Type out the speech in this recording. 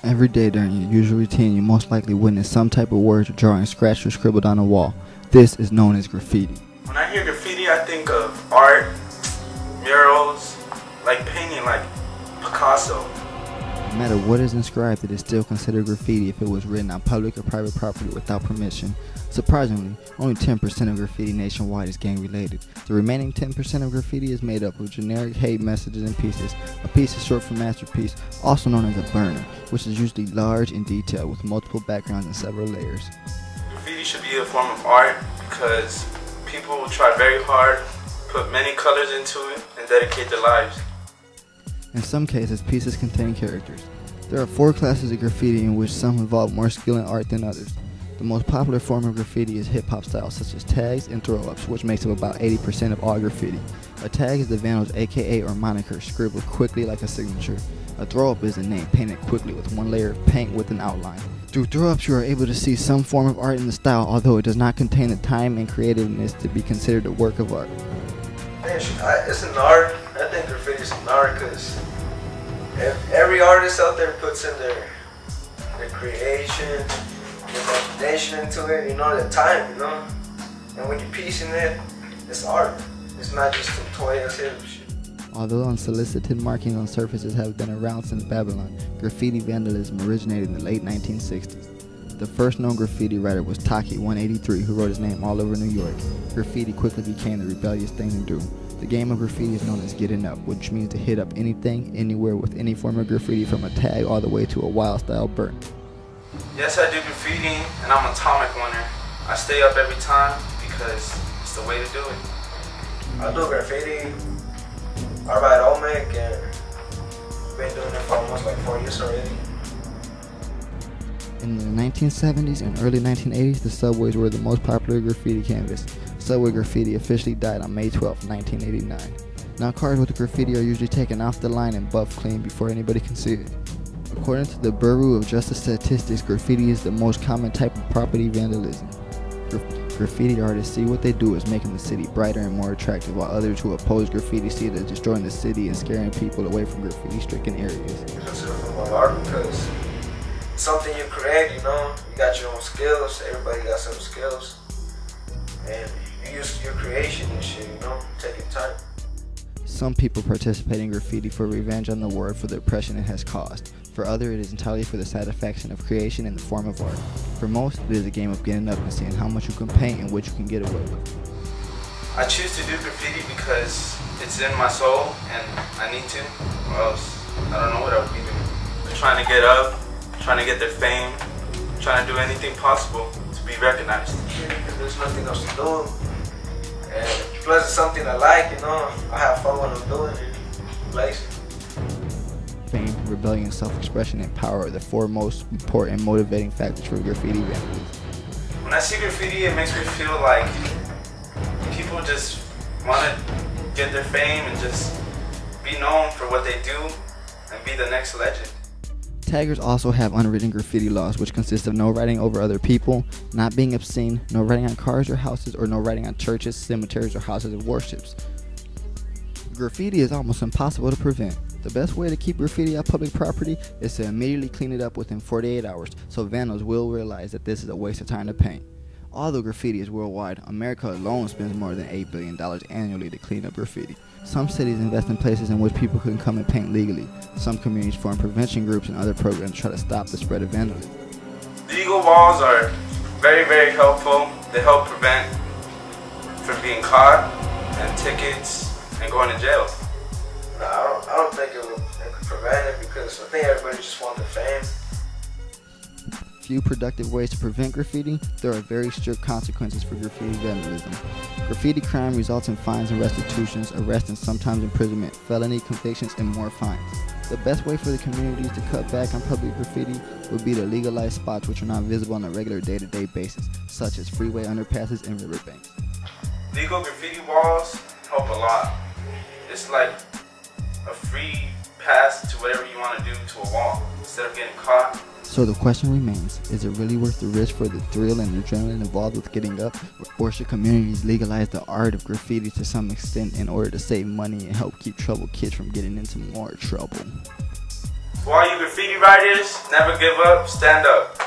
Every day during your usual routine, you most likely witness some type of words or drawing scratched or scribbled on a wall. This is known as graffiti. When I hear graffiti, I think of art, murals, like painting, like Picasso. No matter what is inscribed, it is still considered graffiti if it was written on public or private property without permission. Surprisingly, only 10% of graffiti nationwide is gang related. The remaining 10% of graffiti is made up of generic hate messages and pieces. A piece is short for masterpiece, also known as a burner, which is usually large and detailed with multiple backgrounds and several layers. Graffiti should be a form of art because people will try very hard, put many colors into it, and dedicate their lives. In some cases, pieces contain characters. There are 4 classes of graffiti in which some involve more skill in art than others. The most popular form of graffiti is hip-hop styles such as tags and throw-ups, which makes up about 80% of all graffiti. A tag is the vandal's aka or moniker, scribbled quickly like a signature. A throw-up is a name painted quickly with one layer of paint with an outline. Through throw-ups, you are able to see some form of art in the style, although it does not contain the time and creativeness to be considered a work of art. It's an art. I think graffiti is an art because every artist out there puts in their creation, their imagination into it, their time, And when you're piecing it, it's art. It's not just some toy-ass hit shit. Although unsolicited markings on surfaces have been around since Babylon, graffiti vandalism originated in the late 1960s. The first known graffiti writer was Taki 183, who wrote his name all over New York. Graffiti quickly became the rebellious thing to do. The game of graffiti is known as getting up, which means to hit up anything, anywhere with any form of graffiti from a tag all the way to a wild-style burn. Yes, I do graffiti, and I'm an atomic winner. I stay up every time because it's the way to do it. I do graffiti. I ride Omic, and I've been doing it for almost like 4 years already. In the 1970s and early 1980s, the subways were the most popular graffiti canvas. Subway graffiti officially died on May 12, 1989. Now cars with graffiti are usually taken off the line and buffed clean before anybody can see it. According to the Bureau of Justice Statistics, graffiti is the most common type of property vandalism. Graffiti artists see what they do as making the city brighter and more attractive, while others who oppose graffiti see it as destroying the city and scaring people away from graffiti-stricken areas. It's considered a form of art because it's something you create, you got your own skills, everybody got some skills, and you use your creation and shit, take your time. Some people participate in graffiti for revenge on the world for the oppression it has caused. For others, it is entirely for the satisfaction of creation in the form of art. For most, it is a game of getting up and seeing how much you can paint and what you can get away with. I choose to do graffiti because it's in my soul and I need to, or else I don't know what I would be doing. They're trying to get up, trying to get their fame, trying to do anything possible to be recognized. There's nothing else to do. And plus it's something I like, I have fun when I'm doing it. Place. Fame, rebellion, self-expression, and power are the 4 most important motivating factors for graffiti vandalism. When I see graffiti, it makes me feel like people just want to get their fame and just be known for what they do and be the next legend. Taggers also have unwritten graffiti laws, which consist of no writing over other people, not being obscene, no writing on cars or houses, or no writing on churches, cemeteries, or houses of worships. Graffiti is almost impossible to prevent. The best way to keep graffiti off public property is to immediately clean it up within 48 hours, so vandals will realize that this is a waste of time to paint. Although graffiti is worldwide, America alone spends more than $8 billion annually to clean up graffiti. Some cities invest in places in which people can come and paint legally. Some communities form prevention groups and other programs to try to stop the spread of vandalism. Legal walls are very, very helpful. They help prevent from being caught and tickets and going to jail. No, I don't think it could prevent it because I think everybody just wants the fame. Few productive ways to prevent graffiti. There are very strict consequences for graffiti vandalism. Graffiti crime results in fines and restitutions, arrest and sometimes imprisonment, felony convictions, and more fines. The best way for the communities to cut back on public graffiti would be to legalize spots which are not visible on a regular day-to-day basis, such as freeway underpasses and riverbanks. Legal graffiti walls help a lot. It's like a free pass to whatever you want to do to a wall instead of getting caught. So the question remains, is it really worth the risk for the thrill and adrenaline involved with getting up? Or should communities legalize the art of graffiti to some extent in order to save money and help keep troubled kids from getting into more trouble? For all you graffiti writers, never give up, stand up.